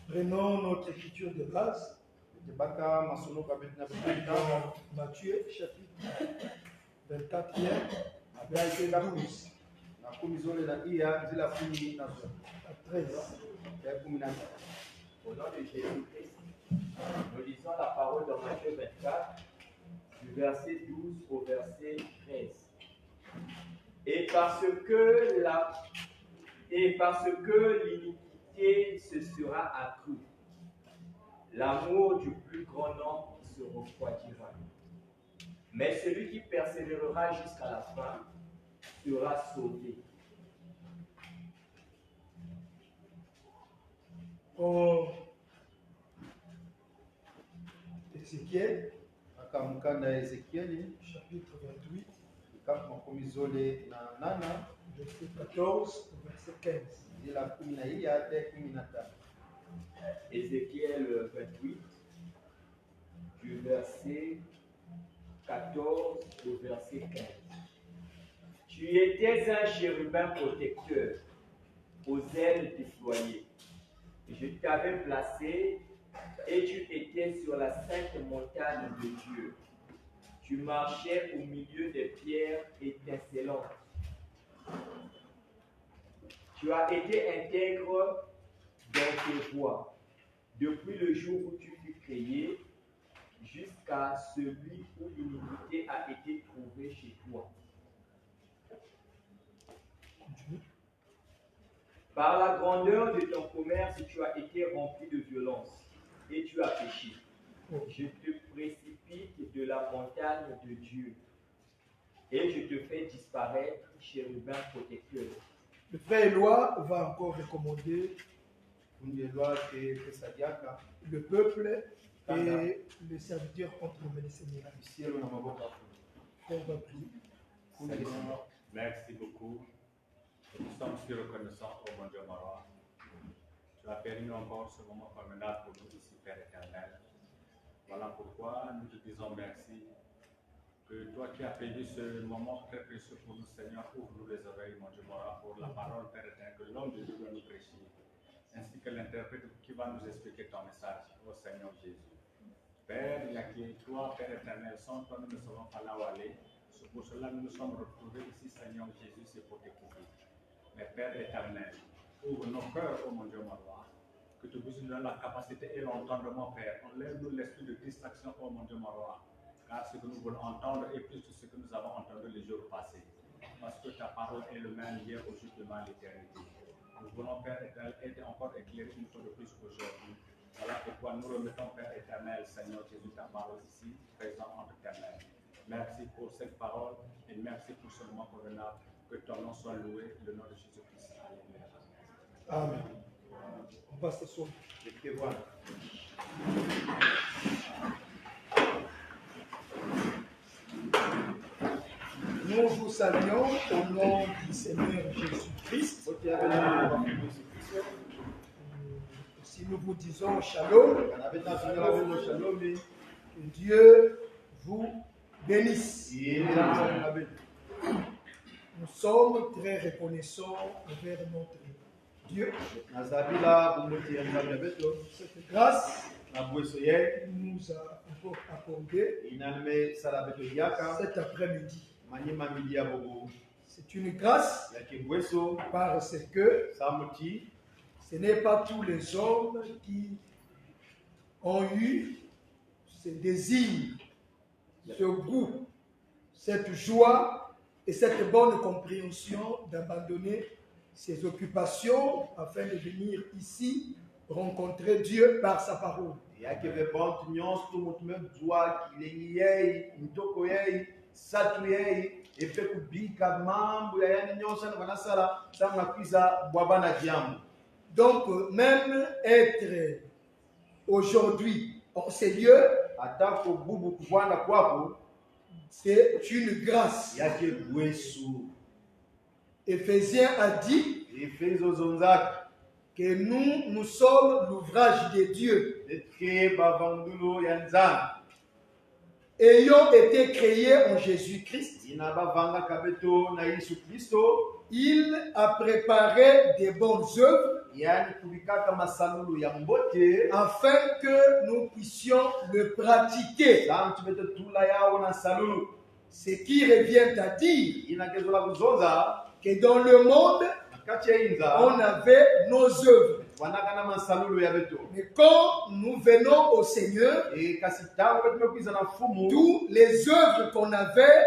Prenons notre écriture de base. Dans Matthieu chapitre 24e, verset 12 à 13. Au nom de Jésus-Christ, nous lisons la parole dans Matthieu 24, du verset 12 au verset 13. Et parce que l'iniquité se sera accrue, l'amour du plus grand nombre se refroidira. Mais celui qui persévérera jusqu'à la fin sera sauvé. Oh, Ézéchiel, chapitre 28, verset 14 au verset 15. Ézéchiel 28, du verset 14 au verset 15. Tu étais un chérubin protecteur, aux ailes déployées. Je t'avais placé et tu étais sur la sainte montagne de Dieu. Tu marchais au milieu des pierres étincelantes. Tu as été intègre dans tes voies, depuis le jour où tu fus créé, jusqu'à celui où l'iniquité a été trouvée chez toi. Par la grandeur de ton commerce, tu as été rempli de violence et tu as péché. Je te précipite de la montagne de Dieu et je te fais disparaître, chérubin protecteur. Le frère Éloi va encore recommander le peuple et les serviteurs entre les seigneurs. On va prier. Merci beaucoup. Nous sommes si reconnaissants au mon Dieu Marois. Tu as permis encore ce moment formidable pour nous ici, Père éternel. Voilà pourquoi nous te disons merci. Que toi qui as payé ce moment très précieux pour nous, Seigneur, ouvre-nous les oreilles, mon Dieu Marois, pour la parole, Père éternel, que l'homme de Dieu va nous prêcher, ainsi que l'interprète qui va nous expliquer ton message, au Seigneur Jésus. Père, il n'y a que toi, Père éternel, sans toi nous ne savons pas là où aller. C'est pour cela que nous nous sommes retrouvés ici, Seigneur Jésus, c'est pour t'écouter. Mais Père éternel, ouvre nos cœurs, oh mon Dieu, ma roi, que tu puisses nous donner la capacité et l'entendement, Père. Enlève-nous l'esprit de distraction, oh mon Dieu, ma roi, car ce que nous voulons entendre est plus que ce que nous avons entendu les jours passés. Parce que ta parole est le même hier, aujourd'hui, demain, l'éternité. Nous voulons, Père éternel, être encore éclairés une fois de plus aujourd'hui. Voilà pourquoi nous remettons, Père éternel, Seigneur Jésus, ta parole ici, présent entre tes mains. Merci pour cette parole et merci pour ce moment convenable. Que ton nom soit loué, le nom de Jésus-Christ. Amen. Amen. On va s'asseoir. Nous vous saluons au nom du Seigneur Jésus-Christ. Si nous vous disons shalom, que Dieu vous bénisse. Nous sommes très reconnaissants envers notre Dieu. Cette grâce nous a encore accordée cet après-midi. C'est une grâce parce que ce n'est pas tous les hommes qui ont eu ce désir, ce goût, cette joie et cette bonne compréhension d'abandonner ses occupations afin de venir ici rencontrer Dieu par sa parole. Donc, même être aujourd'hui en ces lieux, c'est une grâce. Éphésiens a dit que nous sommes l'ouvrage de Dieu, ayant été créés en Jésus-Christ. Il a préparé des bonnes œuvres yani kulikaka masalulu ya mbote afin que nous puissions le pratiquer. santu bete tula yao na salulu Ce qui revient à dire inagezola kuzonza que dans le monde, kati ya inza on avait nos œuvres. wanaka na masalulu ya beto Mais quand nous venons au Seigneur, kasi tango bete mekwiza na fumu toutes les œuvres qu'on avait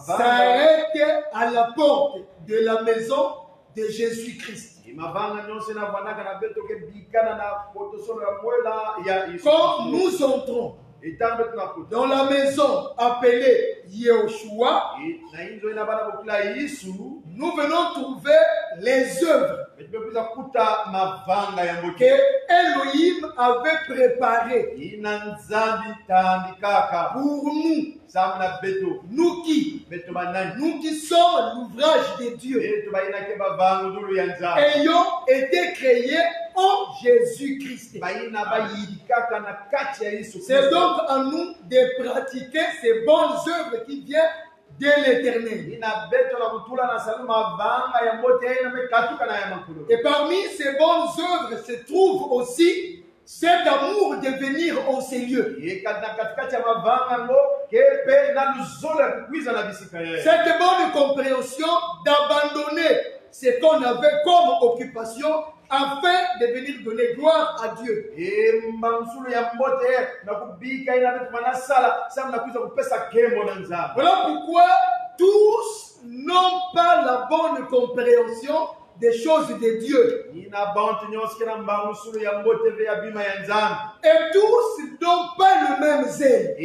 s'arrêtent à la porte de la maison de Jésus-Christ. mavanga nyonse na wanaka na beto ke bikana na potosolo ya mwela ya Yesu Quand nous entrons dans la maison appelée Yehoshua, nous venons trouver les œuvres que Elohim avait préparées pour nous. Nous qui sommes l'ouvrage de Dieu, ayant été créés en Jésus-Christ. C'est donc à nous de pratiquer ces bonnes œuvres qui viennent de l'Éternel. Et parmi ces bonnes œuvres se trouve aussi cet amour de venir en ces lieux. Cette bonne compréhension d'abandonner ce qu'on avait comme occupation afin de venir donner gloire à Dieu. Voilà pourquoi tous n'ont pas la bonne compréhension des choses de Dieu. Et tous n'ont pas le même zèle.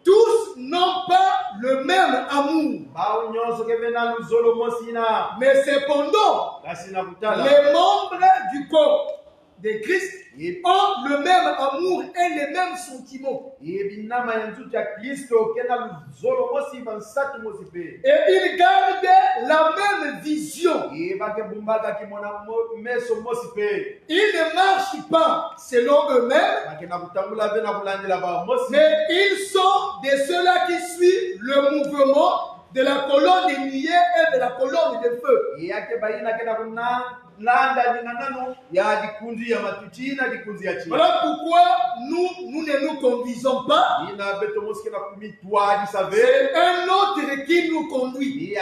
Tous n'ont pas le même amour. Mais cependant, les membres du corps de Christ ont le même amour et les mêmes sentiments. Et ils gardent la même vision. Ils ne marchent pas selon eux-mêmes, mais ils sont de ceux-là qui suivent le mouvement de la colonne de nuée et de la colonne de feu. Voilà pourquoi nous ne nous conduisons pas. C'est un autre qui nous conduit. De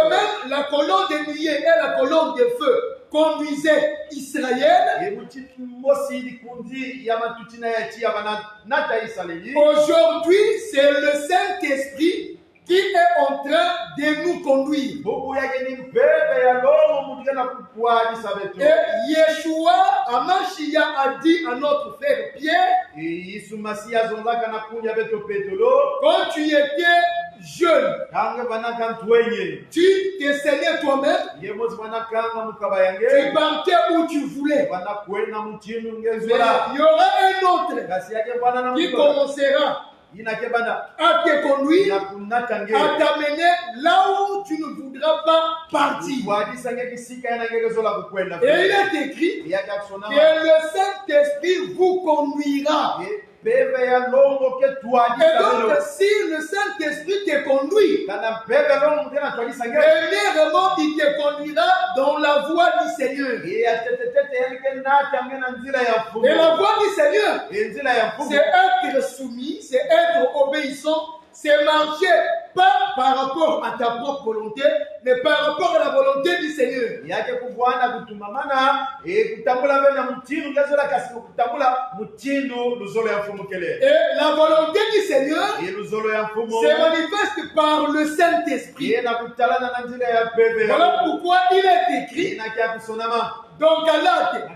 même, la colonne de nuée et la colonne de feu conduisaient Israël. Aujourd'hui, c'est le Saint-Esprit qui est en train de nous conduire. Et Yeshua Amashia a dit à notre frère Pierre, quand tu étais jeune, tu te saignais toi-même, tu partais où tu voulais. Mais il y aura un autre qui commencera à te conduire, à t'amener là où tu ne voudras pas partir. Et il est écrit que le Saint-Esprit vous conduira. Et donc, si le Saint-Esprit te conduit, premièrement, il te conduira dans la voie du Seigneur. Et la voie du Seigneur, c'est être soumis, c'est être obéissant, c'est marcher pas par rapport à ta propre volonté, mais par rapport à la volonté du Seigneur. Et la volonté du Seigneur se manifeste par le Saint-Esprit. Voilà pourquoi il est écrit dans Galates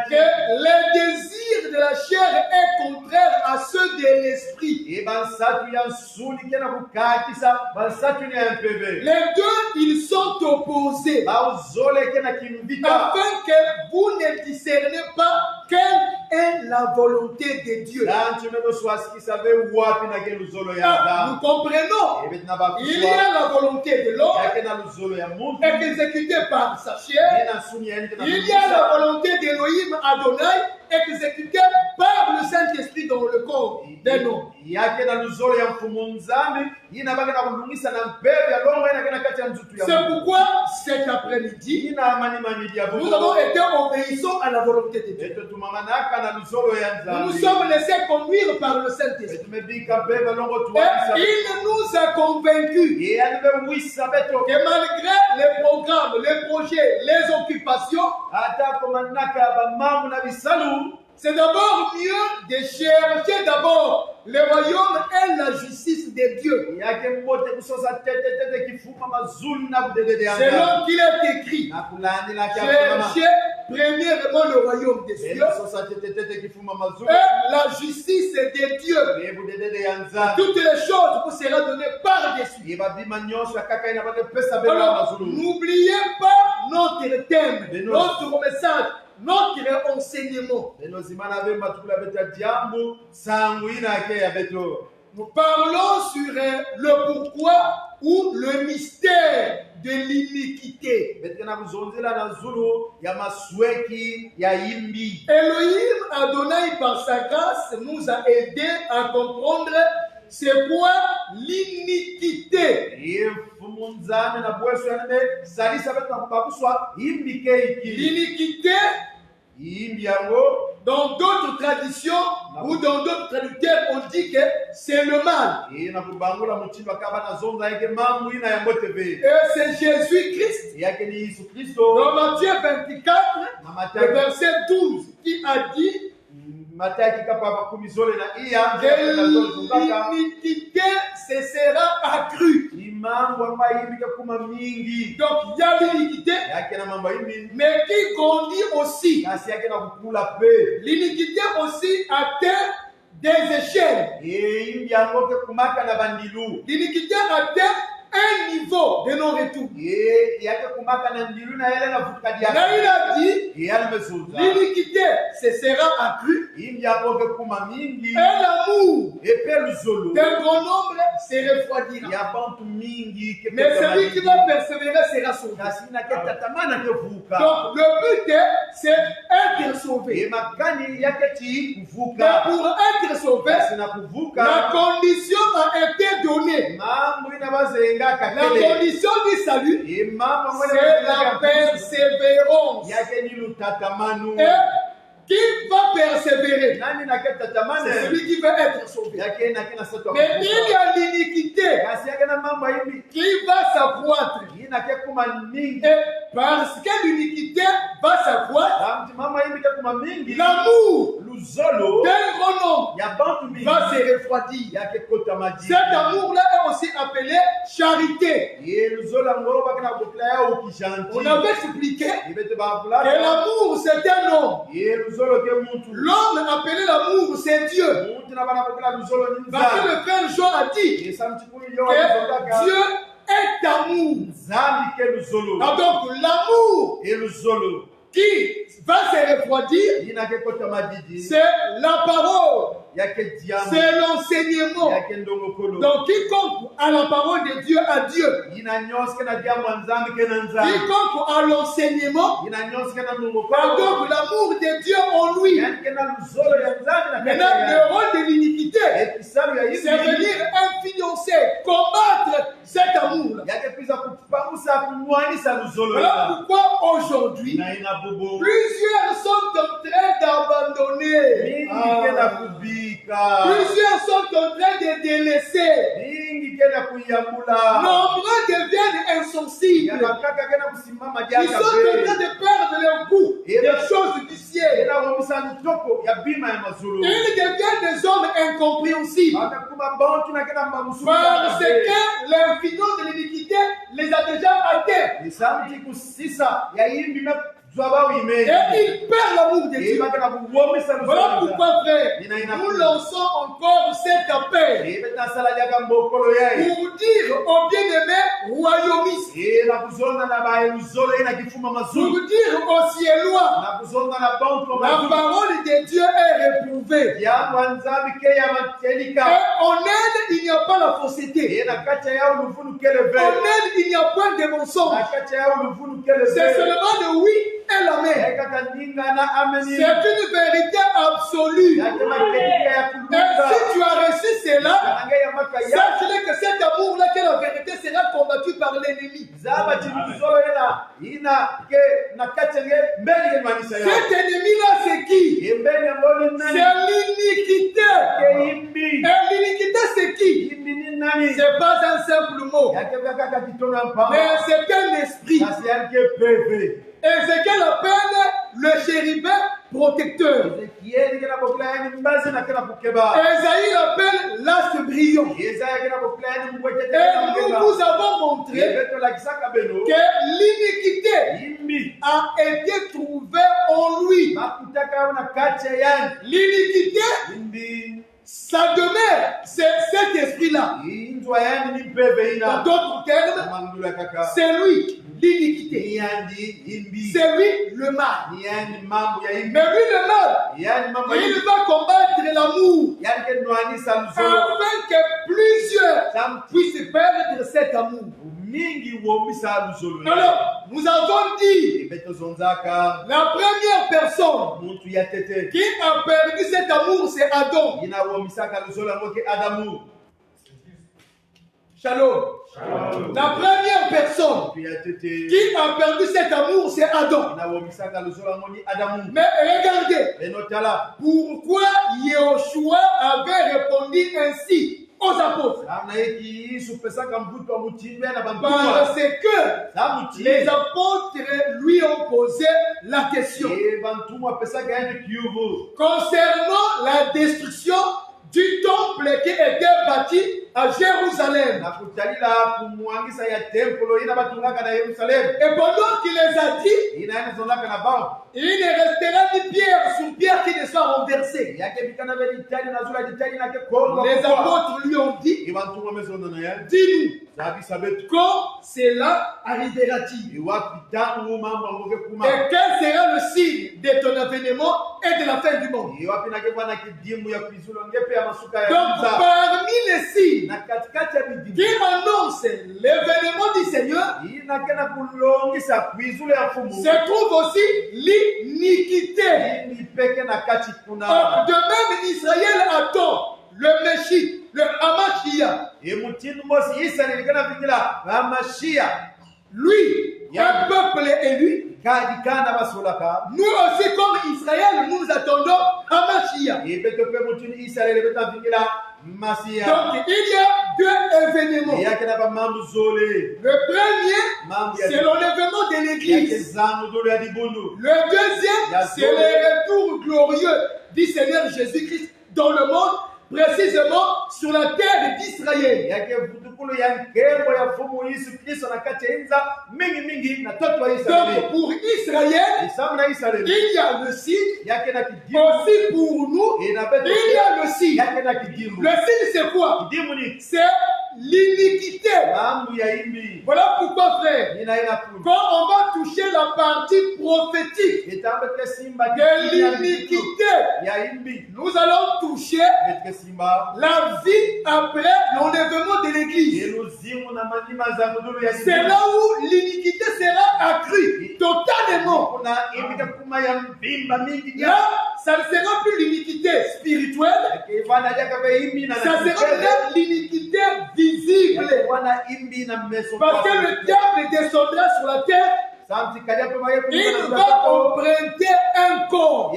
que les désirs de la chair est contraire à ceux de l'esprit. Les deux, ils sont opposés afin que vous ne discernez pas quelle est la volonté de Dieu. Nous comprenons. Il y a la volonté de l'homme exécutée par sa chair. Il y a la volonté d'Elohim Adonai exécuté par le Saint-Esprit dans le corps d'un homme. C'est pourquoi cet après-midi, nous avons été obéissants à la volonté de Dieu. Nous nous sommes laissés conduire par le Saint-Esprit. Et il nous a convaincus que malgré les programmes, les projets, les occupations, c'est d'abord mieux de chercher d'abord le royaume et la justice de Dieu. Selon qu'il est écrit, cherchez premièrement le royaume des cieux et la justice de Dieu. Toutes les choses vous seront données par-dessus. Alors, n'oubliez pas notre thème, notre message, notre enseignement. Nous parlons sur le pourquoi ou le mystère de l'iniquité. Elohim Adonai par sa grâce nous a aidés à comprendre c'est quoi l'iniquité. L'iniquité, dans d'autres traditions ou dans d'autres traducteurs, on dit que c'est le mal. Et c'est Jésus-Christ. Dans Matthieu 24, le verset 12, qui a dit l'iniquité se sera accrue. Donc il y a l'iniquité, mais qui grandit aussi. L'iniquité aussi atteint des échelles. L'iniquité atteint un niveau de non-retour. Là, il a dit l'iniquité se sera accrue et l'amour d'un grand nombre se refroidira. Mais celui qui va persévérer sera sauvé. Donc le but c'est être sauvé. Mais pour être sauvé, la condition a été donnée. La condition du salut, c'est la persévérance. Et qui va persévérer? C'est celui qui va être sauvé. Mais il y a l'iniquité qui va s'accroître. Et parce que l'iniquité va s'accroître, l'amour d'un grand nombre va se refroidir. Cet amour-là est aussi appelé charité. On avait expliqué que l'amour c'est un homme. L'homme appelé l'amour c'est Dieu. Parce que le frère Jean a dit que Dieu est amour. Ah, donc l'amour qui va se refroidir, c'est la parole, c'est l'enseignement. Donc quiconque a la parole de Dieu a Dieu. Quiconque a l'enseignement a donc l'amour de Dieu en lui. Maintenant le rôle de l'iniquité, c'est venir influencer, combattre cet amour. Voilà pourquoi aujourd'hui plusieurs sont en train d'abandonner. Plusieurs sont en train de délaisser. Nombreux deviennent insensibles. Ils sont en train de perdre leur goût des choses du ciel. Ils deviennent des hommes incompréhensibles. Parce que l'influence de l'iniquité les a déjà atteints. Et il perd l'amour de Dieu. Voilà pourquoi, frère, nous lançons encore cet appel pour dire aux bien-aimés royaumistes, pour dire aux Ciélois, la parole de Dieu est réprouvée. Et en elle, il n'y a pas la fausseté. En elle, il n'y a pas de mensonge. C'est seulement de oui et la mer. C'est une vérité absolue. Et si tu as reçu cela, sache que cet amour-là, que la vérité sera combattue par l'ennemi. Cet ennemi-là, c'est qui? C'est l'iniquité. Et l'iniquité, c'est qui? C'est pas un simple mot, mais c'est un esprit. Ézéchiel appelle le chérubin protecteur. Esaïe appelle l'astre brillant. Et nous vous avons montré que l'iniquité a été trouvée en lui. L'iniquité, sa demeure, c'est cet esprit-là. En d'autres termes, c'est lui, l'iniquité. C'est lui, le mal. Mais lui, le mal, il va combattre l'amour afin que plusieurs puissent perdre cet amour. Alors, nous avons dit la première personne qui a perdu cet amour, c'est Adam. Shalom. La première personne qui a perdu cet amour, c'est Adam. Mais regardez, pourquoi Yeshua avait répondu ainsi aux apôtres? Parce que les apôtres lui ont posé la question concernant la destruction du temple qui était bâti à Jérusalem. Et pendant qu'il les a dit, il ne restera ni pierre sur pierre qui ne soit renversée. Les apôtres lui ont dit, dis-nous, quand cela arrivera-t-il? Et quel sera le signe de ton avènement et de la fin du monde? Donc parmi les signes qui annoncent l'événement du Seigneur, se trouve aussi l'iniquité. De même, Israël attend le Messie, le Hamashiach. Lui, un peuple élu. Nous aussi, comme Israël, nous attendons Hamashiach. Donc, il y a deux événements. Le premier, c'est l'enlèvement de l'Église. Le deuxième, c'est le retour glorieux du Seigneur Jésus-Christ dans le monde, précisément sur la terre d'Israël. Donc pour Israël, il y a le signe. Aussi pour nous, il y a le signe. Le signe, c'est quoi? C'est l'iniquité. Voilà pourquoi, frère, quand on va toucher la partie prophétique de l'iniquité, nous allons toucher la vie après l'enlèvement de l'Église. C'est là où l'iniquité sera accrue totalement. Là, ça ne sera plus l'iniquité spirituelle, ça sera même l'iniquité visible. Parce que le diable descendra sur la terre, il va emprunter un corps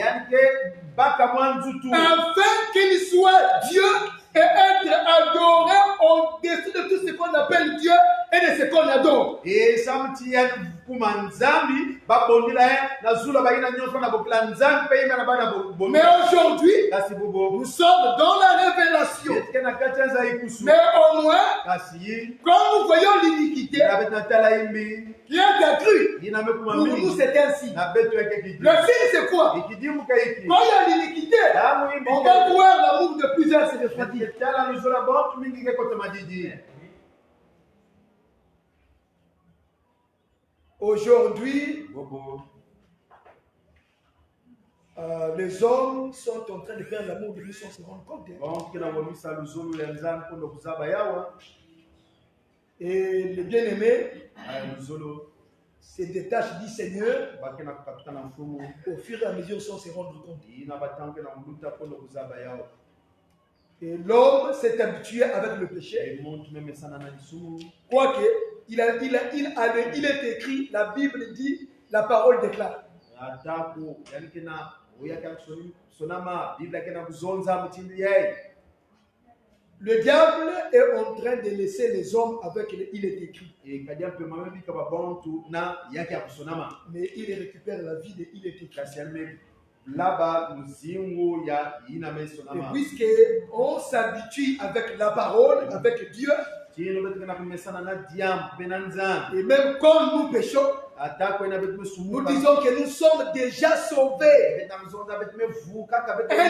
afin qu'il soit Dieu et être adoré au-dessus de tout ce qu'on appelle Dieu et de ce qu'on adore. Mais aujourd'hui, nous sommes dans la révélation. Mais au moins, quand nous voyons l'iniquité qui est accrue, pour nous c'est ainsi. Le signe c'est quoi? Quand il y a l'iniquité, on va voir l'amour de plusieurs se refroidir. Aujourd'hui, les hommes sont en train de faire l'amour de Dieu sans se rendre compte. Et les bien-aimés, se détache du Seigneur, au fur et à mesure sans se rendre compte. Et l'homme s'est habitué avec le péché. Quoique, il est écrit, la Bible dit, la parole déclare. Le diable est en train de laisser les hommes avec il est écrit. Mais il récupère la vie de il est écrit. Et puisqu'on s'habitue avec la parole, avec Dieu, et même quand nous péchons, nous disons que nous sommes déjà sauvés. Un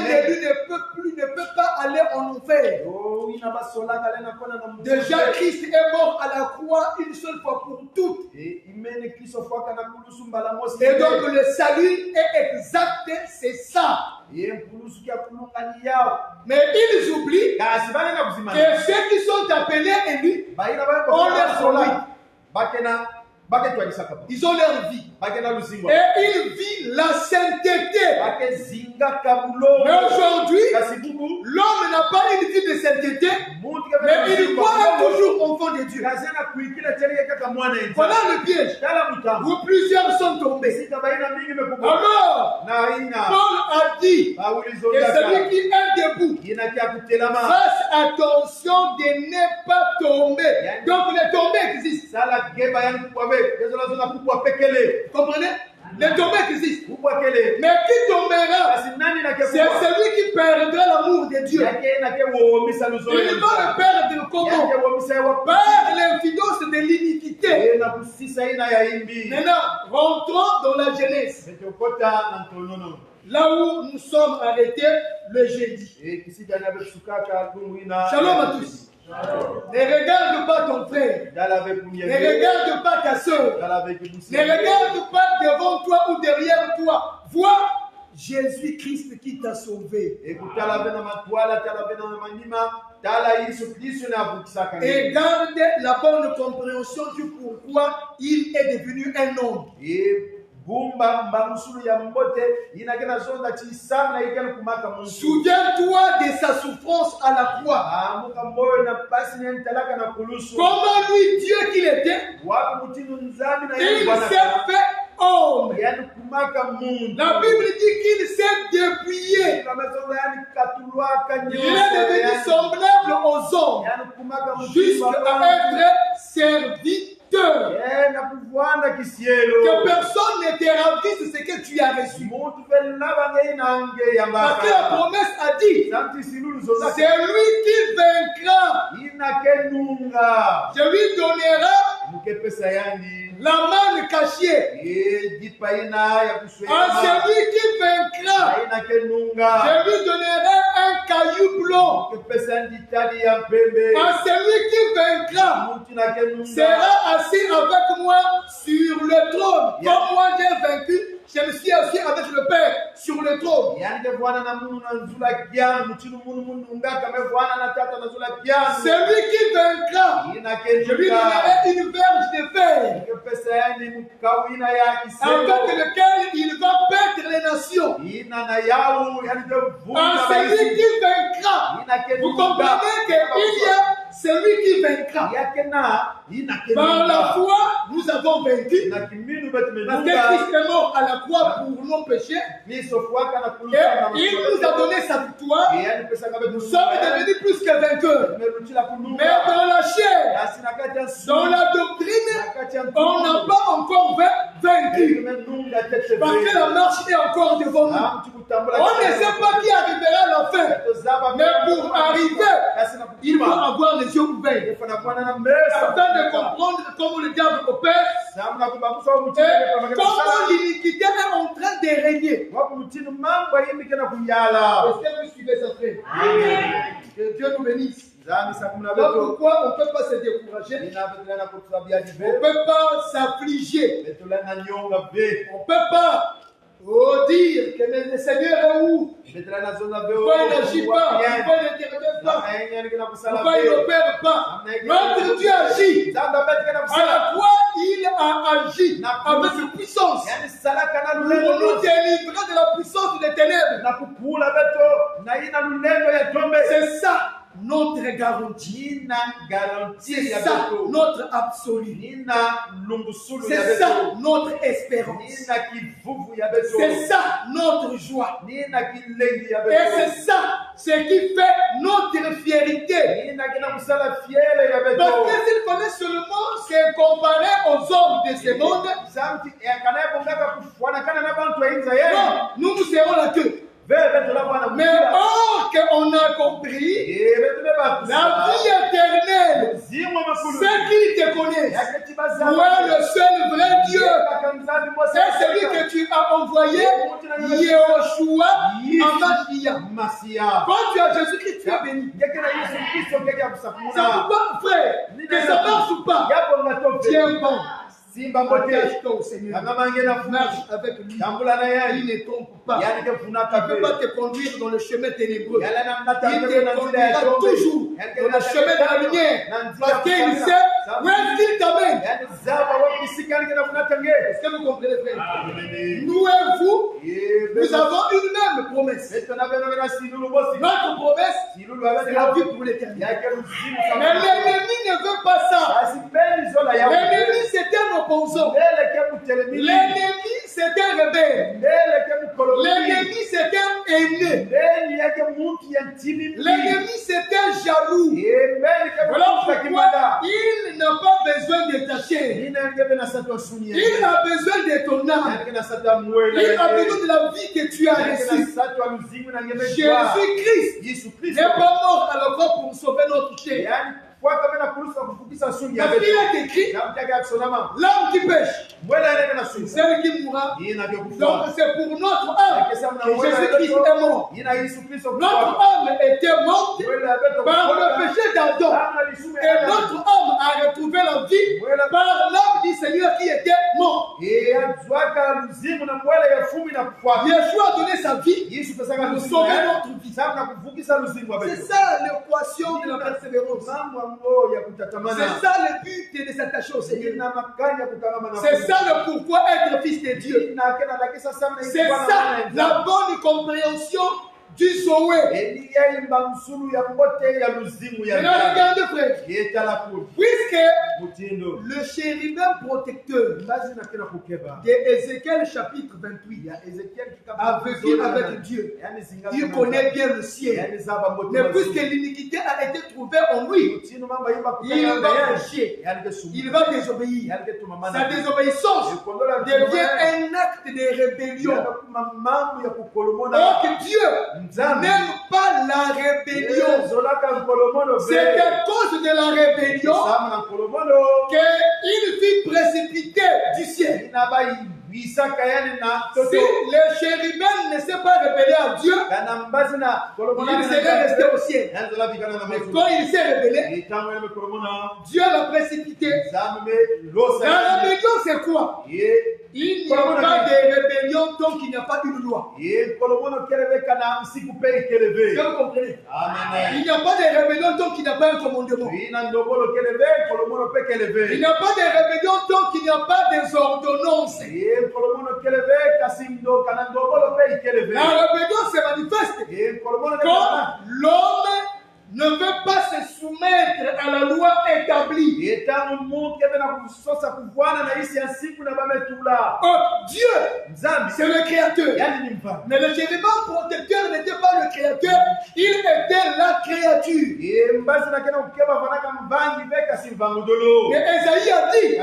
élu ne peut pas aller en enfer. Déjà Christ est mort à la croix une seule fois pour toutes. Et donc le salut est exact, c'est ça. Mais ils oublient que ceux qui sont appelés élus ont leur salut. Ils ont leur vie. Et ils vivent la sainteté. Mais aujourd'hui, l'homme n'a pas une vie de sainteté, mais il croit toujours au fond de Dieu. Voilà le piège où plusieurs sont tombés. Alors, Paul a dit que celui qui est debout fasse attention de ne pas tomber. Donc les tombées existent. Comprenez? Les tombées existent. Mais qui tombera? C'est celui qui perdra l'amour de Dieu. Il va le perdre comment? Par l'infidence de l'iniquité. Maintenant, rentrons dans la Genèse. Là où nous sommes arrêtés le jeudi. Shalom à tous. Ne regarde pas ton frère. Ne regarde pas ta soeur. Ne regarde pas devant toi ou derrière toi. Vois Jésus-Christ qui t'a sauvé. Et garde la bonne compréhension du pourquoi il est devenu un homme. Souviens-toi de sa souffrance à la croix. Comment lui, Dieu qu'il était, il s'est fait homme. La Bible dit qu'il s'est dépouillé. Il est devenu semblable aux hommes jusqu'à être serviteur. Que personne ne te ravisse ce que tu as reçu. Parce que la promesse a dit, c'est lui qui vaincra. Je lui donnerai la manne cachée. À celui qui vaincra, je lui donnerai un caillou blanc. À celui qui vaincra sera assis avec moi sur le trône. Comme moi j'ai vaincu, je me suis assis avec le Père sur le trône. Celui qui vaincra, je lui donnerai une verge de fer avec lequel il va perdre les nations. Celui qui vaincra, vous comprenez qu'il y a celui qui vaincra. Par la foi, nous avons vaincu. Parce que Christ est mort à la croix pour nos péchés. Et il nous a donné sa victoire. Nous sommes devenus plus que vainqueurs. Mais dans la chair, dans la doctrine, on n'a pas encore vaincu. Parce que la marche est encore devant nous. On ne sait pas qui arrivera à la fin. Mais pour arriver, il faut avoir les yeux ouverts. Afin de comprendre comment le diable opère. Et comment l'iniquité est en train de régner. Est-ce que vous suivez ça, frère? Que Dieu nous bénisse. Voilà pourquoi on ne peut pas se décourager. On ne peut pas s'affliger. On ne peut pas Oh, dire que le Seigneur est où? Pourquoi il n'agit pas? Pourquoi il n'intervient pas? Pourquoi il n'opère pas? Notre Dieu agit. À la fois, il a agi avec puissance pour nous délivrer de la puissance des ténèbres. C'est ça notre garantie. C'est ça notre absolu. C'est ça notre espérance. C'est ça notre joie. Et c'est ça ce qui fait notre fierté. Parce que s'il fallait seulement se comparer aux hommes de ce monde, non, nous serons la queue. Mais or qu'on a compris la vie éternelle, c'est qu'il te connaît. Toi, le seul vrai Dieu, c'est celui que tu as envoyé, Yehoshua Hamashiach. Quand tu as Jésus-Christ, tu es béni. Ça ne peut pas, frère, que ça marche ou pas. Tiens bon. Attache-toi au Seigneur. Marche avec lui. Il ne trompe pas. Il ne peut pas te conduire dans le chemin ténébreux. Il te conduira toujours dans le chemin de la lumière. Parce qu'il sait où est-ce qu'il t'amène. Est-ce que vous comprenez, frère? Nous et vous, nous avons une même promesse. Notre promesse, c'est la vie pour l'éternité. Mais l'ennemi ne veut pas ça. L'ennemi, c'est un opposant. L'ennemi, c'est un rebelle. L'ennemi, c'est un aîné. L'ennemi, c'est un jaloux. Voilà pourquoi il n'a pas besoin de t'acheter. Il a besoin de ton âme. Il a besoin de la vie que tu as reçue. Jésus-Christ n'est pas mort à la croix pour sauver notre chair. La Bible est écrit, l'âme qui pêche, celle qui mourra. Donc c'est pour notre âme que Jésus-Christ est mort. Notre âme était morte par le péché d'Adam. Et notre âme a retrouvé la vie par l'âme du Seigneur qui était mort. Yeshua a donné sa vie pour sauver notre vie. C'est ça l'équation de la persévérance. C'est ça le but de s'attacher au Seigneur. C'est ça le pourquoi être fils de Dieu. C'est ça la bonne compréhension du Zoé. Maintenant, regardez, frère. Puisque le chérubin protecteur d'Ézéchiel chapitre 28 a vécu avec Dieu, il connaît bien le ciel. Mais puisque l'iniquité a été trouvée en lui, il va pécher, il va désobéir. Sa désobéissance devient un acte de rébellion. Donc Dieu n'aime pas la rébellion. C'est à cause de la rébellion qu'il fut précipité du ciel. Si le chérubin ne s'est pas rebellé à Dieu, il serait resté au ciel. Mais quand il s'est rebellé, Dieu l'a précipité. La rébellion, c'est quoi? Il n'y a pas de rébellion tant qu'il n'y a pas une loi. Est-ce que vous comprenez? Il n'y a pas de rébellion tant qu'il n'y a pas un commandement. Il n'y a pas de rébellion tant qu'il n'y a pas des ordonnances. La rébellion se manifeste quand l'homme ne veut pas se soumettre à la loi établie. Oh, Dieu, c'est le créateur. Mais le chérubin protecteur n'était pas le créateur, il était la créature. Et Esaïe a dit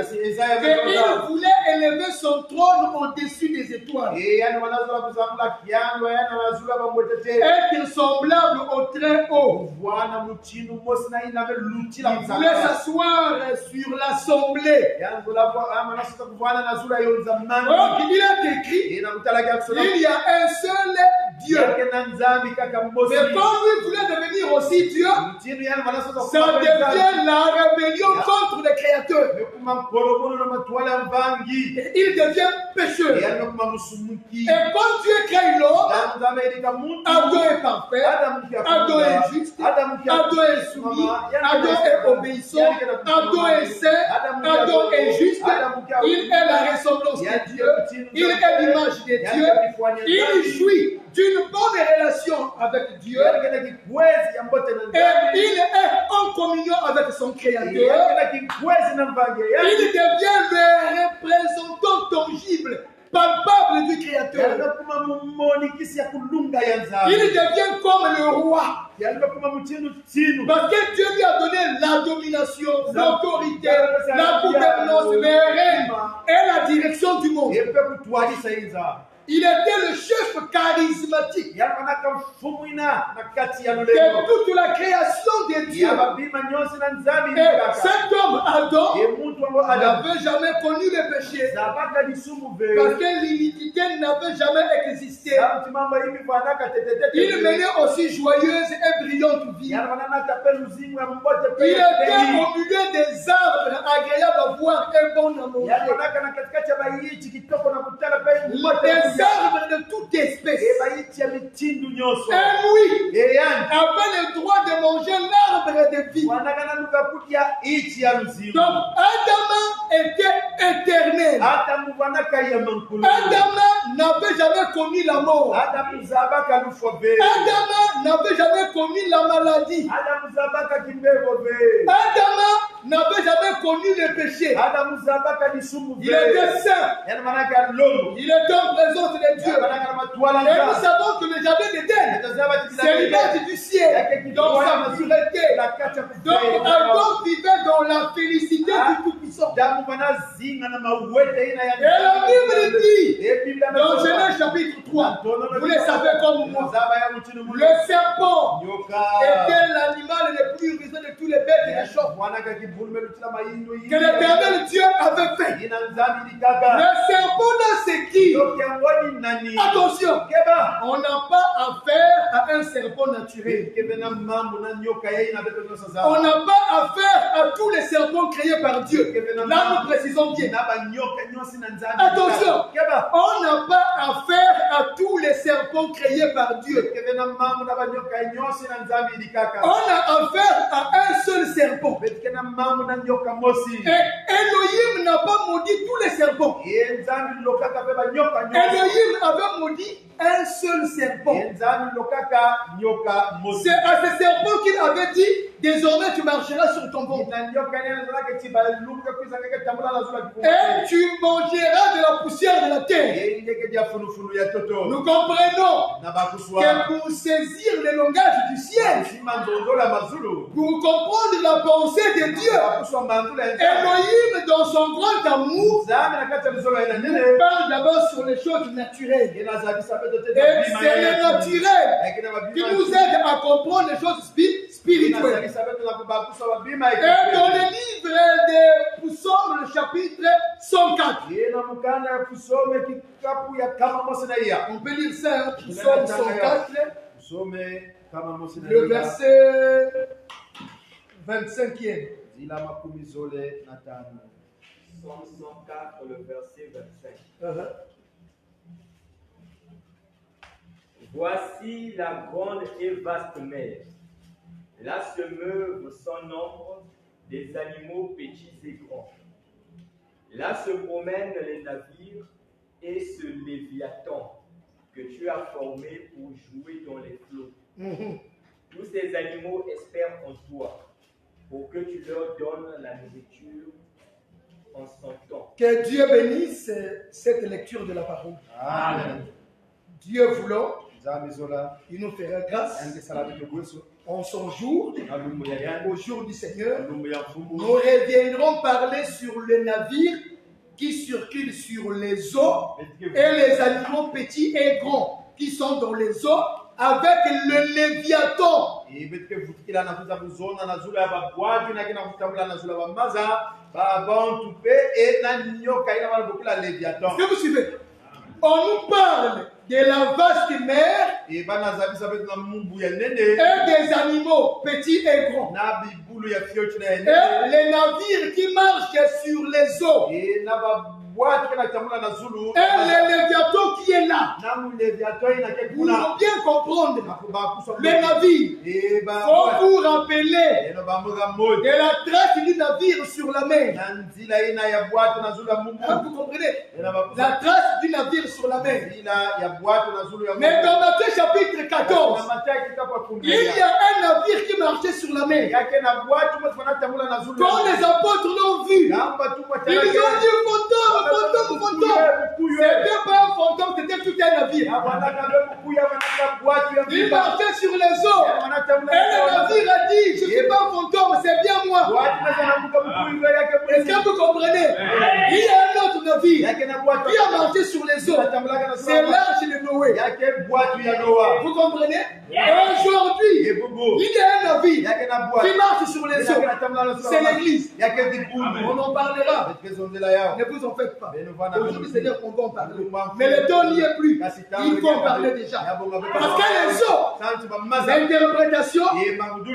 qu'il voulait élever son trône au-dessus des étoiles. Être semblable au très haut. Il voulait s'asseoir sur l'assemblée. Donc il est écrit, il y a un seul Dieu. quand lui voulait devenir aussi Dieu, ça devient la rébellion contre le Créateur. Il devient pécheur. Et quand Dieu crée l'homme, Adam est parfait, Adam est juste, Adam est soumis, Adam est obéissant, Adam est saint, Adam est juste, il est la ressemblance de Dieu, il est l'image de Dieu, il jouit d'une bonne relation avec Dieu et il est en communion avec son Créateur. Il devient le représentant tangible, palpable du Créateur. Il devient comme le roi. Parce que Dieu lui a donné la domination, l'autorité, la gouvernance, le règne et la direction du monde. Il était le chef charismatique de toute la création de Dieu. Et cet homme, Adam, n'avait jamais connu le péché. Parce que l'iniquité n'avait jamais existé. Il menait aussi joyeuse et brillante vie. Il était au milieu des arbres agréables à voir et bon à manger. Des arbres de toute espèce. Et oui, avait le droit de manger l'arbre de vie. Donc, Adam était éternel. Adam n'avait jamais connu la mort. Adam n'avait jamais connu la maladie. Adam n'avait jamais connu le péché. Il était saint. Il était en présence de Dieu. Et nous savons que le jardin d'Éden, c'est l'image du ciel, dans sa pureté. Donc Adam vivait dans la félicité du Tout-Puissant. Et la Bible dit, dans Genèse chapitre 3, vous le savez comme moi, le serpent était l'animal le plus rusé de tous les bêtes et les chauves que l'Éternel Dieu avait fait. Le serpent dans ce qui, attention, on n'a pas affaire à un serpent naturel. On n'a pas affaire à tous les serpents créés par Dieu. Là, nous précisons bien. Attention, on n'a pas affaire à tous les serpents créés par Dieu. On a affaire à un seul serpent. Et Elohim n'a pas maudit tous les serpents. Elohim avait maudit un seul serpent. C'est à ce serpent qu'il avait dit, désormais tu marcheras sur ton ventre. Et tu mangeras de la poussière de la terre. Nous comprenons que pour saisir le langage du ciel, pour comprendre la pensée de Dieu, Elohim dans son grand amour nous parle d'abord sur les choses naturelles. Et c'est le naturel qui nous aide à comprendre les choses spirituelles. Et dans le livre de Psaume, le chapitre 104, on peut lire ça, hein, Psaume 104, le verset 25e. Psaume 104, le verset 25. Voici la grande et vaste mer. Là se meuvent sans nombre des animaux petits et grands. Là se promènent les navires et ce léviathan que tu as formé pour jouer dans les flots. Tous ces animaux espèrent en toi pour que tu leur donnes la nourriture en son temps. Que Dieu bénisse cette lecture de la parole. Amen. Dieu voulant, il nous fera grâce en son jour, au jour du Seigneur. Nous reviendrons parler sur le navire qui circule sur les eaux et les animaux petits et grands qui sont dans les eaux avec le léviathan. Est-ce que vous suivez? on nous parle de la vaste mer Et bana zabi sabe na mumbu ya nene. et des animaux petits et grands. Na bibulu ya fiochi na Et nene. les navires qui marchent sur les eaux. Et na ba bwati kana tamula na zulu. Et le Léviathan qui est là. Na mu Léviathan ina ke Pour kuna. bien comprendre, Ba kuso. les navires, Et ba. faut vous rappeler Eno ba mboga mmoja. de la trace du navire sur la mer. Na nzila ina ya bwati na zulu ya mumbu. Vous comprenez? Ena ba La trace du navire sur la mer. nzila ya bwati na zulu ya mumbu. Mais dans Matthieu chapitre 14, Na Mathayo kitabu kumi. il y a un navire qui marchait sur la mer. Yake na bwati mwa fana tamula na zulu. Quand les apôtres l'ont vu, Gamba tu mwa ils ont dit fantôme, fantôme, fantôme. C'était pas un fantôme, c'était tout un navire. Il marchait sur les eaux. Et le navire a dit, je ne suis pas un fantôme, c'est bien moi. Est-ce que vous comprenez? Il y a un autre navire qui a marché sur les eaux. C'est l'arche de Noé. Vous comprenez? Aujourd'hui, il y a un navire qui marche sur les eaux. C'est l'église. On en parlera. Ne vous en faites pas. Aujourd'hui, Seigneur, on va en parler. Mais le temps n'y est plus. Il faut en parler déjà. Parce que les eaux, l'interprétation,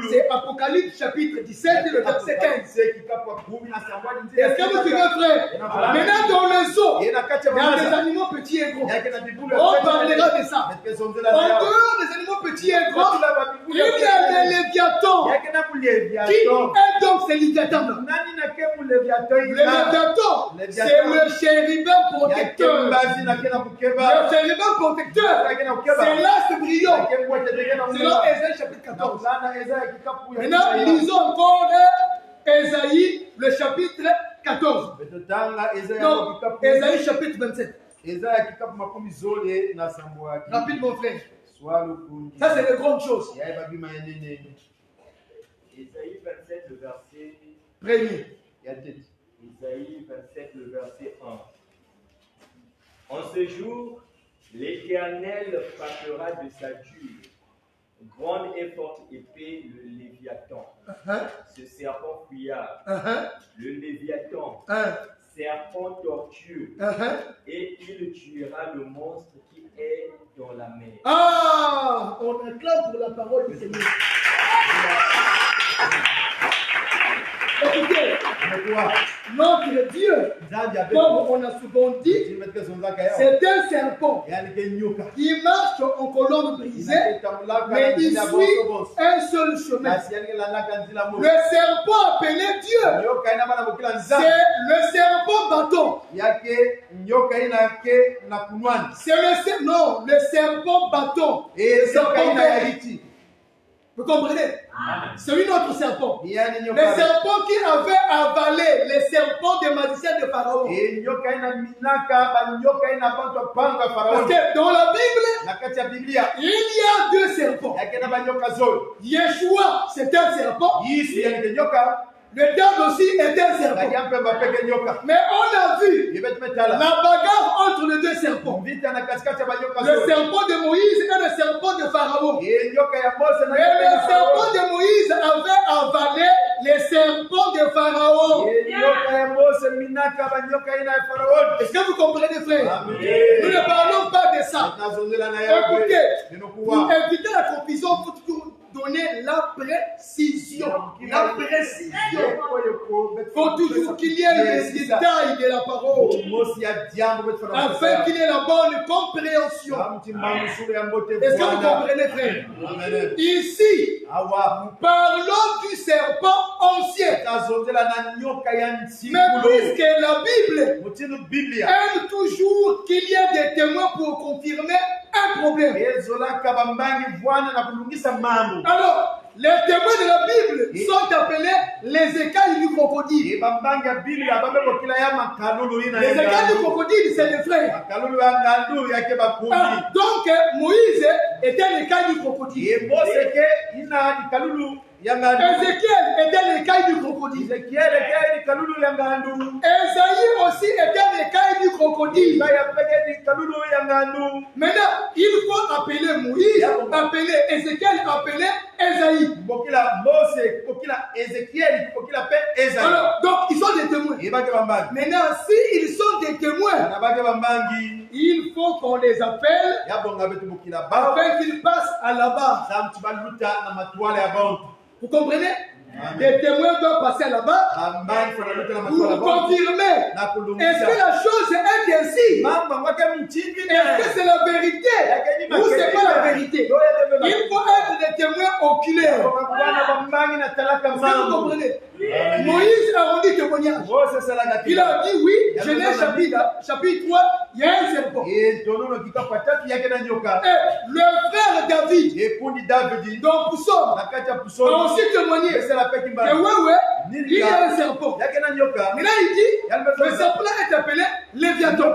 c'est Apocalypse chapitre 17, le verset 15. Est-ce que vous suivez, frère? Maintenant, dans les eaux, il y a des animaux petits et grands. On parlera de ça. En dehors des animaux petits et grands, il y a les Léviathans. Qui est donc ce Léviathan? Le Léviathan, c'est le chérubin protecteur. Le chérubin protecteur, c'est l'astre brillant. C'est dans Ésaïe chapitre 14. Maintenant, lisons encore Ésaïe, le chapitre 14. Non, Ésaïe chapitre 27. Rapidement, frère. Ça, c'est de grandes choses. Ésaïe 27, le verset Premier. Ésaïe 27, le verset 1. En ce jour, l'Éternel frappera de sa dure, grande et forte épée, le Léviathan, ce serpent fuyard, le Léviathan, serpent tortueux, et il tuera le monstre qui est dans la mer. Ah, on acclame pour la parole du Seigneur. Écoutez, notre Dieu, comme on a souvent dit, c'est un serpent qui marche en colonne brisée, mais il suit un seul chemin. Le serpent appelé Dieu, c'est le serpent bâton. C'est le serpent bâton. Le serpent vert. Vous comprenez? C'est une autre serpent. Le serpent qui avait avalé les serpents des magiciens de Pharaon. Parce que dans la Bible, il y a deux serpents. Yeshua, c'est un serpent. Le diable aussi est un serpent. Mais on a vu la bagarre entre les deux serpents. Le serpent de Moïse et le serpent de Pharaon. Et le serpent de Moïse avait avalé les serpents de Pharaon. Est-ce que vous comprenez, frère? Nous ne parlons pas de ça. Écoutez, pour éviter la confusion, il faut toujours donner la précision. La précision. Il faut toujours qu'il y ait les détails de la parole, afin qu'il y ait la bonne compréhension. Est-ce que vous comprenez, frère? Ici, nous parlons du serpent ancien. Mais puisque la Bible aime toujours qu'il y ait des témoins pour confirmer un problème. Alors, les témoins de la Bible sont appelés les écailles du crocodile. Les écailles du crocodile, c'est les frères. Donc, Moïse était l'écaille du crocodile. yangandu. Ézéchiel était l'écaille du crocodile. Ezekiel ekeli kalulu yangandu. Esaïe aussi était l'écaille du crocodile. Isaya peke ni kalulu yangandu. Maintenant, il faut appeler Moïse, appeler Ézéchiel, appeler Esaïe. Bokila Mose, bokila Ezekiel, bokila pe Esaïe. Alors, donc, ils sont des témoins. Yebake bambangi. Maintenant, s'ils sont des témoins, Yanabake bambangi. il faut qu'on les appelle Yabonga betu bokila ba. afin qu'ils passent à la barre. Samtu baluta na matuale ya bantu. Vous comprenez? Les témoins doivent passer à la barre Bambangi fana luta na pour matuale ya bantu. confirmer. Na Est-ce que kulungisha. la chose est ainsi? Mamba mwake mchini. Est-ce que c'est la vérité ou c'est pas la vérité? Il faut être des témoins oculaires. Est-ce que vous comprenez? Moïse a rendu témoignage. Il a dit oui, Genèse chapitre 3, il y a un serpent. Et le frère David, donc Poussom, a aussi témoigné que il y a un serpent. Mais là il dit, le serpent est appelé Léviathan.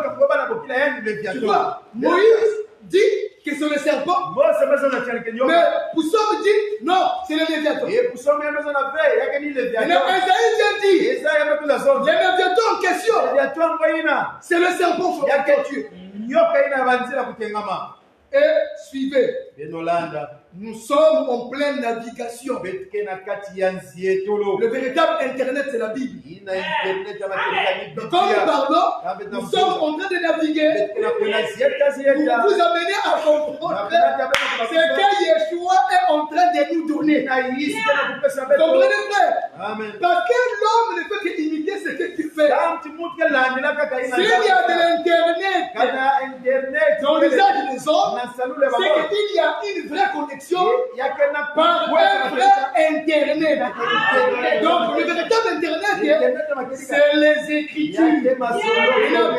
Tu vois, Moïse dit que c'est le serpent. Mais Poussom dit non, c'est le Léviathan. Maintenant, Esaïe dit, le Léviathan en question, c'est le serpent fortueux. Et suivez. Nous sommes en pleine navigation. Le véritable Internet, c'est la Bible. Quand nous parlons, nous sommes en train de naviguer pour vous amener à comprendre ce que Yeshua est en train de nous donner. Comprenez, frère? Parce que l'homme ne peut qu'imiter ce que tu fais. S'il y a de l'Internet dans l'usage des hommes, c'est qu'il y a une vraie connexion par un vrai Internet. Donc le véritable Internet, c'est les Écritures. Et là,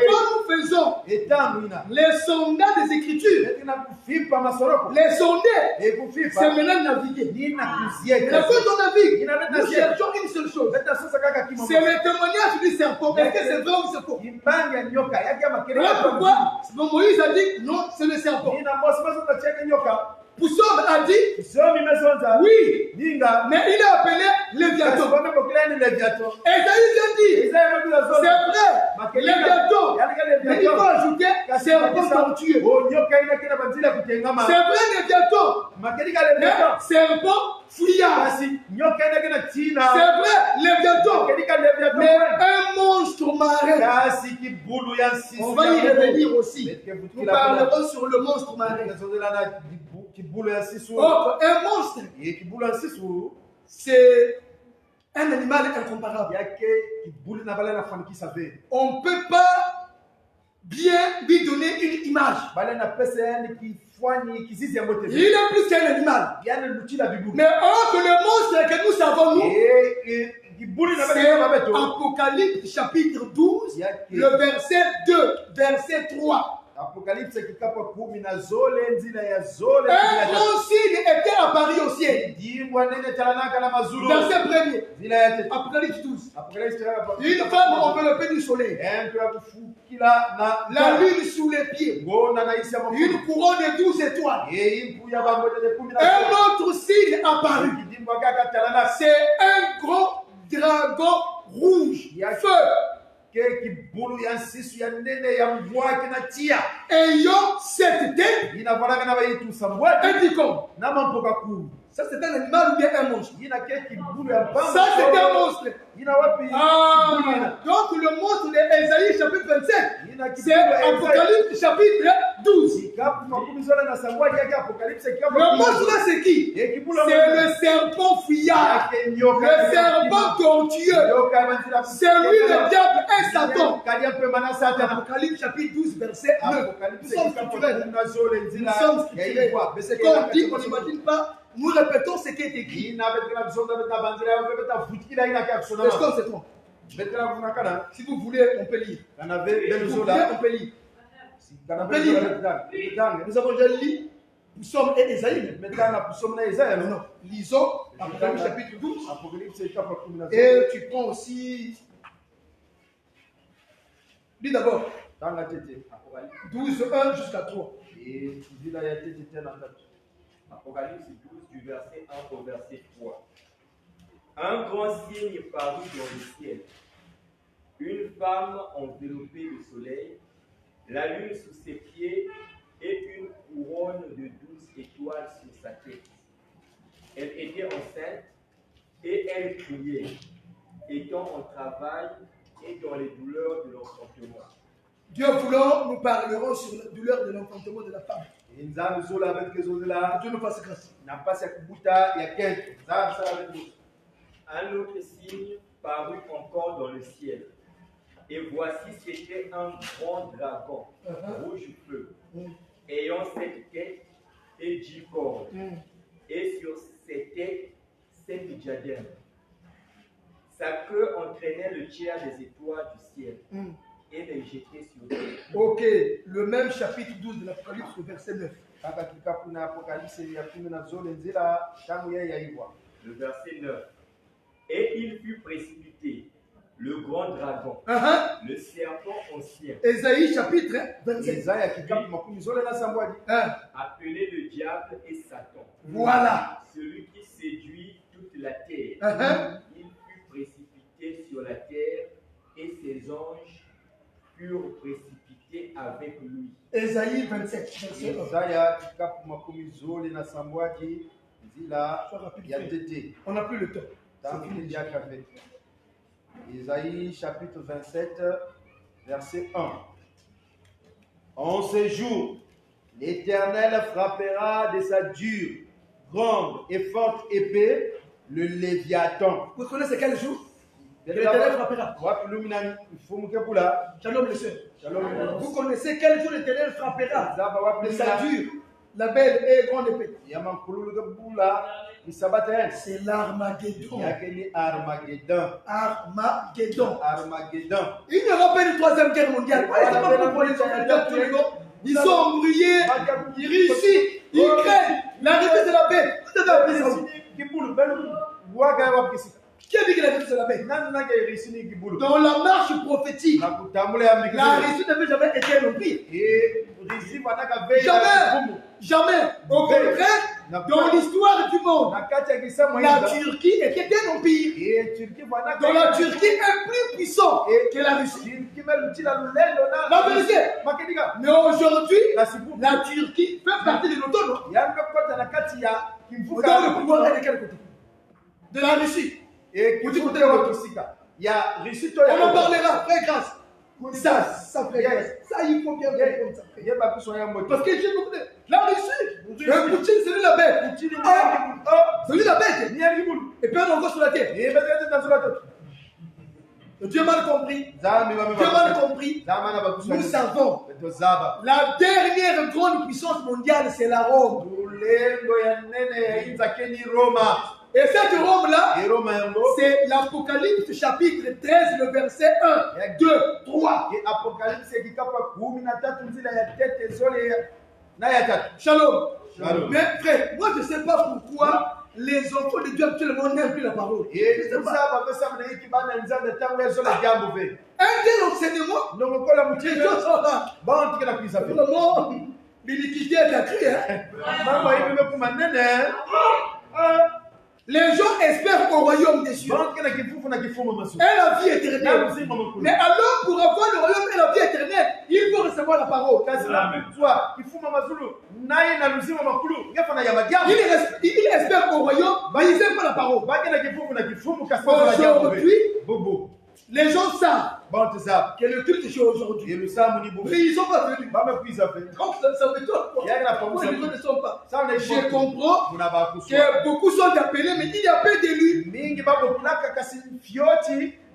quand nous faisons les sondages des Écritures, les sonder, c'est maintenant naviguer. Et là, quand on navigue, nous cherchons une seule chose. C'est le témoignage du serpent. Est-ce que c'est vrai ou c'est faux? Voilà pourquoi Moïse a dit non, c'est le serpent. Poussom a dit oui, mais il a appelé Léviathan. Esaïe a dit c'est vrai, Léviathan, mais il faut ajouter serpent tortueux. C'est vrai, Léviathan, mais serpent fuyard. C'est vrai, Léviathan, mais un monstre marin. On va y revenir aussi. Nous parlerons sur le monstre marin. Oh, un monstre, c'est un animal incomparable. On ne peut pas bien lui donner une image. Il est plus qu'un animal. Mais or que le monstre que nous savons, nous, c'est Apocalypse chapitre 12, le verset 2, verset 3. Apocalypse un grand signe était apparu au ciel. Verset 1er. Apocalypse 12. Une femme enveloppée du soleil. La lune sous les pieds. Une couronne de 12 étoiles. Un autre signe apparu. C'est un gros dragon rouge. Feu. Ayant cette tête et dit comme ça c'est un animal ou bien un monstre. Ça c'est un monstre. Donc le monstre d'Ésaïe chapitre 27, c'est Apocalypse chapitre 12. Le monstre là c'est qui? C'est le serpent fuyard, le serpent tortueux. C'est lui le diable et Satan. Apocalypse chapitre 12 verset 9. Nous sommes scripturels. Nous sommes scripturels. C'est quand on dit qu'on n'imagine pas. Nous répétons ce qui est écrit. Est-ce qu'on se trompe? Si vous voulez, on peut lire. Si vous voulez, on peut lire. On peut lire. Nous avons déjà lu Poussom et Esaïe. Non. Lisons Apocalypse chapitre 12. Et tu prends aussi. Lis d'abord. 12, 1 jusqu'à 3. Apocalypse 12 du verset 1 au verset 3. Un grand signe parut dans le ciel. Une femme enveloppée de soleil, la lune sous ses pieds et une couronne de 12 étoiles sur sa tête. Elle était enceinte et elle criait, étant en travail et dans les douleurs de l'enfantement. Dieu voulant, nous parlerons sur la douleur de l'enfantement de la femme. Que Dieu nous fasse grâce. Un autre signe parut encore dans le ciel. Et voici, c'était un grand dragon, rouge feu, ayant 7 têtes et 10 cornes, et sur ses têtes 7 diadèmes. Sa queue entraînait le tiers des étoiles du ciel et les jetait sur terre. Ok, le même chapitre 12 de l'Apocalypse, le verset 9. Le verset 9. Et il fut précipité, le grand dragon, le serpent ancien, Ésaïe chapitre 27. appelé le diable et Satan. Voilà. Celui qui séduit toute la terre. Il fut précipité sur la terre et ses anges furent précipités avec lui. Ésaïe 27, verset 1. On n'a plus le temps. Isaïe chapitre 27, verset 1. En ces jours, l'Éternel frappera de sa dure, grande et forte épée le Léviathan. Vous connaissez quel jour? L'Éternel frappera. Shalom les sœurs. Vous connaissez quel jour l'Éternel frappera de sa dure, la belle et grande épée? C'est l'Armageddon. Armageddon. Il n'y aura pas de troisième guerre mondiale. Ils sont embrouillés, ils réussissent, ils craignent. La réponse de la paix. Qui a dit que la réussite de la paix? Dans la marche prophétique, la réussite n'avait jamais été un empire. Jamais. Au contraire, dans l'histoire du monde, la Turquie était un empire. Dans la Turquie est plus puissant que la Russie. La vérité. Mais aujourd'hui, la Turquie fait partie de l'OTAN. Dans le pouvoir est de quel côté? De la Russie. On en parlera, frère Grâce. Ça fait grâce. Ça, il faut bien répondre ça. Parce que j'ai beaucoup de... La Russie, Poutine, c'est lui la bête. C'est lui la bête. Et puis on encore sur la terre. Dieu m'a compris. Nous savons. La dernière grande puissance mondiale, c'est la Rome. Et cette Rome-là, c'est l'Apocalypse chapitre 13, le verset 1, 2, 3. Shalom. Mais frère, moi je ne sais pas pourquoi les enfants de Dieu actuellement n'aiment plus la parole. Un tel enseignement, les gens sont là. Vraiment, l'iniquité est accrue. Les gens espèrent au royaume des cieux et la vie éternelle. Mais alors, pour avoir le royaume et la vie éternelle, il faut recevoir la parole. Il espère au royaume, mais il n'aime pas la parole. Aujourd'hui, les gens savent que le culte est aujourd'hui. Mais ils ne sont pas venus. Donc ça me étonne. Pourquoi les gens ne sont pas? Je comprends que beaucoup sont appelés, mais il y a peu d'élus.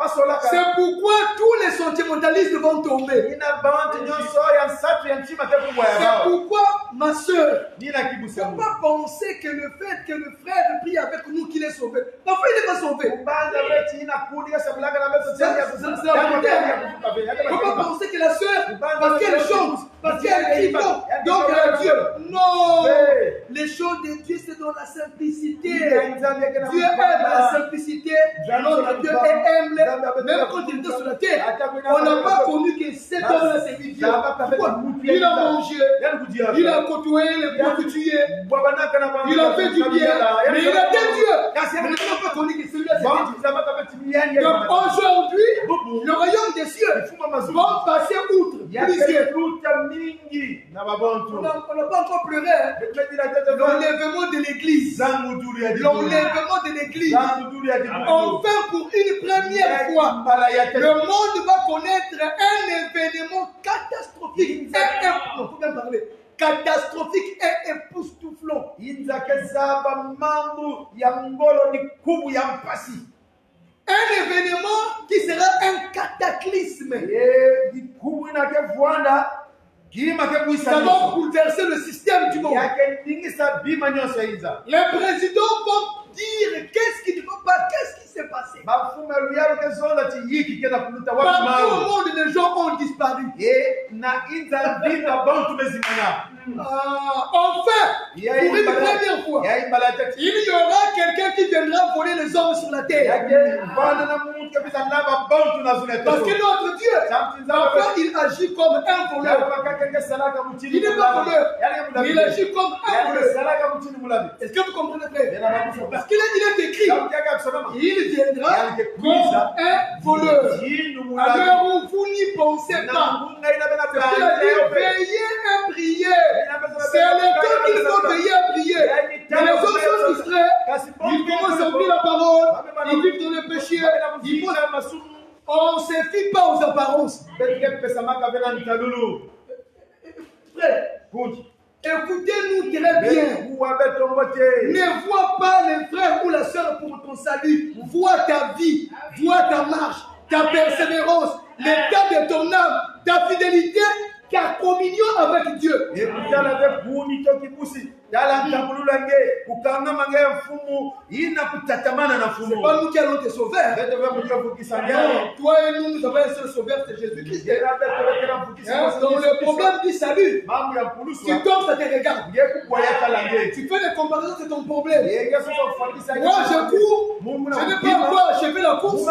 C'est pourquoi tous les sentimentalistes vont tomber. C'est pourquoi, ma soeur, il ne faut pas penser que le fait que le frère prie avec nous qu'il est sauvé. Parfois, il n'est pas sauvé. Il ne faut pas penser que la soeur, parce qu'elle chante, parce qu'elle crie fort, donc elle a Dieu. Non! Les choses de Dieu, c'est dans la simplicité. Dieu aime la simplicité. Notre Dieu est humble. Même quand il était sur la terre, on n'a pas connu que cet homme-là s'est dit Dieu. Il a mangé, il a côtoyé les prostituées, il a fait du bien, mais il a été Dieu. On n'a pas connu que celui-là s'est Donc aujourd'hui, le royaume des cieux va passer outre. On n'a pas encore pleuré l'enlèvement de l'église. L'enlèvement de l'église. Enfin, pour une première fois, le monde va connaître un événement catastrophique. Catastrophique et époustouflant. Un événement qui sera un cataclysme. Ça va bouleverser le système du monde. Les présidents vont dire qu'est-ce qui ne va pas, qu'est-ce qui s'est passé. Partout au monde, les gens ont disparu. Enfin, pour une première fois, il y aura quelqu'un qui viendra voler les hommes sur la terre. Parce que notre Dieu, enfin, il agit comme un voleur. Il n'est pas voleur, mais il agit comme un voleur. Est-ce que vous comprenez, frère? Parce qu'il est écrit, il viendra comme un voleur. À l'heure où vous n'y pensez pas, il a dit veillez et priez. C'est à l'époque qu'il faut veiller à prier. Mais les autres sont distraits. Ils commencent à ouvrir la parole. Ils vivent dans le péché. On ne se fie pas aux apparences. Frère, écoutez-nous très bien. Ne vois pas les frères ou la sœur pour ton salut. Vois ta vie, vois ta marche, ta persévérance, l'état de ton âme, ta fidélité, ta communion avec Dieu. C'est pas nous qui allons te sauver. Non, toi et nous, nous avons un seul sauveur, c'est Jésus-Christ. Donc le problème du salut, tu tombes, ça te regarde. Tu fais des comparaisons, c'est ton problème. Moi, je cours, je n'ai pas encore achevé la course,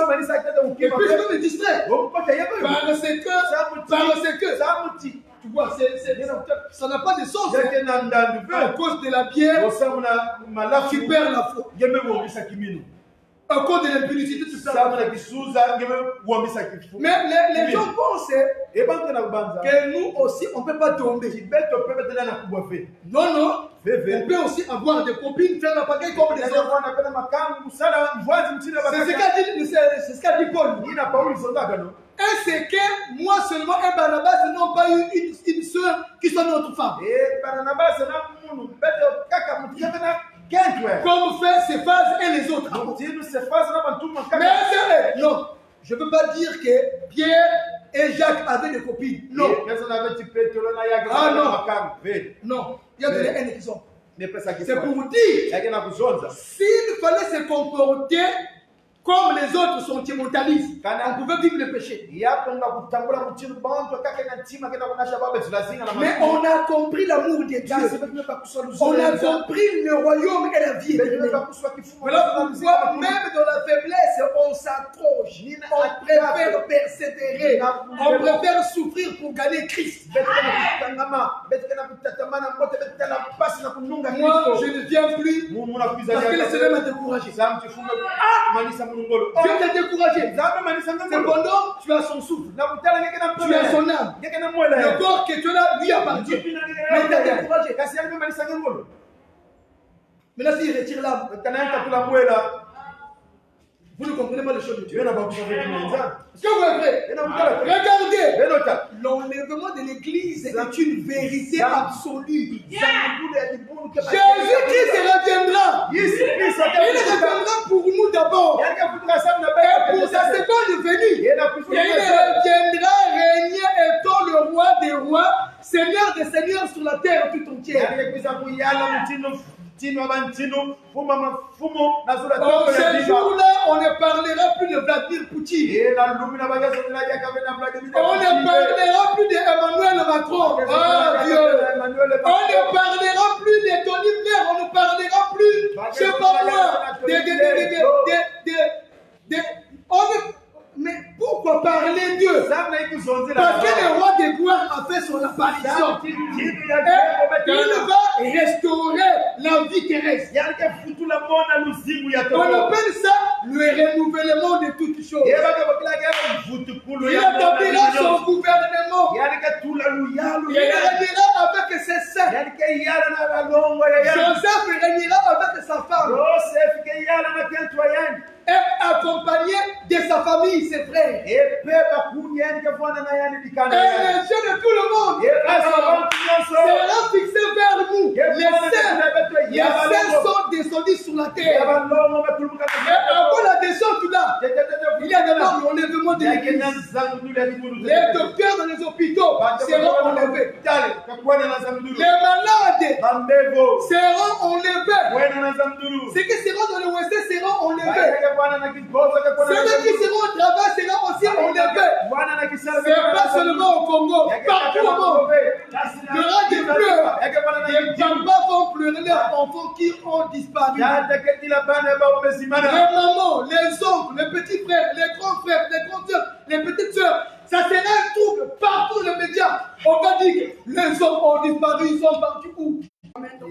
et puis je vais me distraire. Parce que tu vois, ça n'a pas de sens. À cause de la bière, tu perds la foi. À cause de l'impudicité, tu perds la foi. Mais les gens pensent que nous aussi, on ne peut pas tomber. Non, non. On peut aussi avoir des copines, faire la pagaille comme les autres. C'est ce qu'a dit Paul. Est-ce que moi seulement et Barnabas n'ont pas eu une soeur qui soit notre femme? Comme fait Céphase et les autres. Mais non, je ne veux pas dire que Pierre et Jacques avaient des copines. Non. Ah non. Non, il y a des haines qui sont. C'est pour vous dire, s'il fallait se comporter comme les autres sentimentalistes, on pouvait vivre le péché. Mais on a compris l'amour de Dieu. On a compris le royaume et la vie éternelle. Voilà pourquoi même dans la faiblesse, on s'accroche. On préfère persévérer. On préfère souffrir pour gagner Christ. Moi, je ne viens plus parce que le Seigneur m'a découragé. Dieu t'a découragé. Cependant, tu as son souffle. Tu as son âme. Le corps que tu as là, lui appartient. Mais il t'a découragé. Maintenant, s'il retire l'âme, vous ne comprenez pas les choses de Dieu. Est-ce que vous avez regardez. L'enlèvement de l'église est une vérité absolue. Jésus-Christ reviendra. Il reviendra pour nous d'abord. Et pour sa seconde venue. Il reviendra régner étant le roi des rois, Seigneur des seigneurs sur la terre tout entière. En ce jour-là, on ne parlera plus de Vladimir Poutine. On ne parlera plus d'Emmanuel Macron. Oh Dieu. On ne parlera plus de Tony Blair. On ne parlera plus, je sais pas moi, mais pourquoi parler d'eux? Parce que le roi des gloires a fait son apparition. Et il va restaurer la vie terrestre. yani ke futula mona luzimu ya On toko appelle ça le renouvellement de toutes choses. yeba ke bakila ke futukulu Il ya établira son gouvernement. yani ke tula luyalu Il régnera avec ses saints. yani ke yala na balongo ya yani Joseph régnera avec sa femme Joseph ke yala na kentwa yani et accompagné de sa famille, ses frères. Et epe bakuni yani ke fwana na yani dikana les yani yeux de tout le monde yeba sera fixé vers nous. Les saints sont descendus sur la terre. Et avant la descente là, il y a d'abord l'enlèvement de l'église. Les docteurs dans les hôpitaux seront enlevés. Les malades seront enlevés. Ceux qui seront dans le ouest seront enlevés. Ceux qui seront au travail seront aussi enlevés. C'est pas seulement au Congo, partout au monde. Il y aura des pleurs. Les papas vont pleurer leurs enfants qui ont disparu. Les mamans, les oncles, les petits frères, les grands frères, les grandes sœurs, les petites sœurs. Ça sera un trouble partout dans les médias. On va dire que les hommes ont disparu, ils sont partis